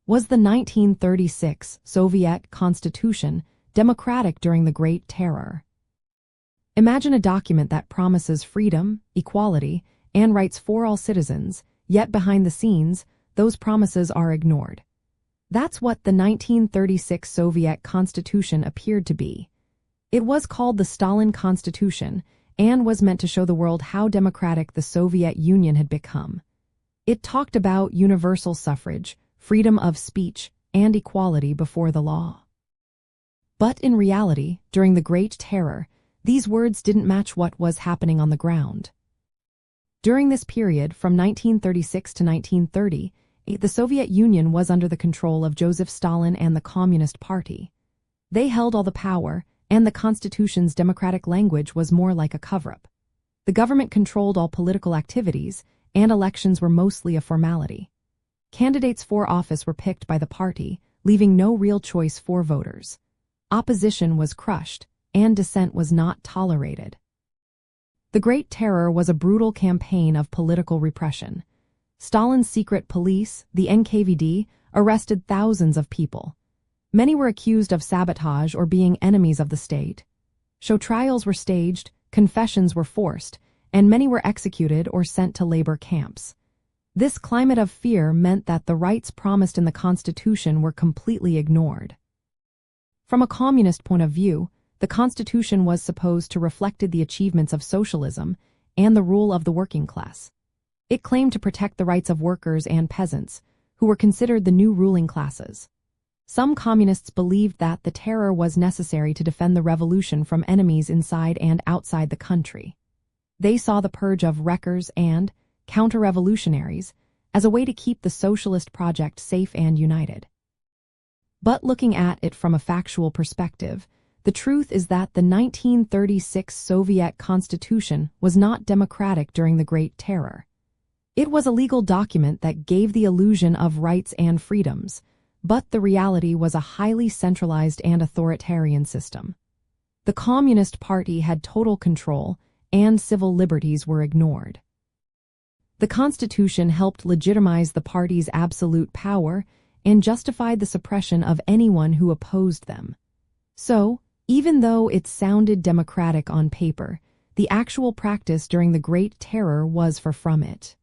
Was the 1936 Soviet Constitution democratic during the Great Terror? Imagine a document that promises freedom, equality, and rights for all citizens, yet behind the scenes, those promises are ignored. That's what the 1936 Soviet Constitution appeared to be. It was called the Stalin Constitution and was meant to show the world how democratic the Soviet Union had become. It talked about universal suffrage, freedom of speech, and equality before the law. But in reality, during the Great Terror, these words didn't match what was happening on the ground. During this period, from 1936 to 1930, the Soviet Union was under the control of Joseph Stalin and the Communist Party. They held all the power, and the Constitution's democratic language was more like a cover-up. The government controlled all political activities, and elections were mostly a formality. Candidates for office were picked by the party, leaving no real choice for voters. Opposition was crushed, and dissent was not tolerated. The Great Terror was a brutal campaign of political repression. Stalin's secret police, the NKVD, arrested thousands of people. Many were accused of sabotage or being enemies of the state. Show trials were staged, confessions were forced, and many were executed or sent to labor camps. This climate of fear meant that the rights promised in the Constitution were completely ignored. From a communist point of view, the Constitution was supposed to reflect the achievements of socialism and the rule of the working class. It claimed to protect the rights of workers and peasants, who were considered the new ruling classes. Some communists believed that the terror was necessary to defend the revolution from enemies inside and outside the country. They saw the purge of wreckers and counter-revolutionaries as a way to keep the socialist project safe and united. But looking at it from a factual perspective, the truth is that the 1936 Soviet Constitution was not democratic during the Great Terror. It was a legal document that gave the illusion of rights and freedoms, but the reality was a highly centralized and authoritarian system. The Communist Party had total control, and civil liberties were ignored. The Constitution helped legitimize the party's absolute power and justified the suppression of anyone who opposed them. So, even though it sounded democratic on paper, the actual practice during the Great Terror was far from it.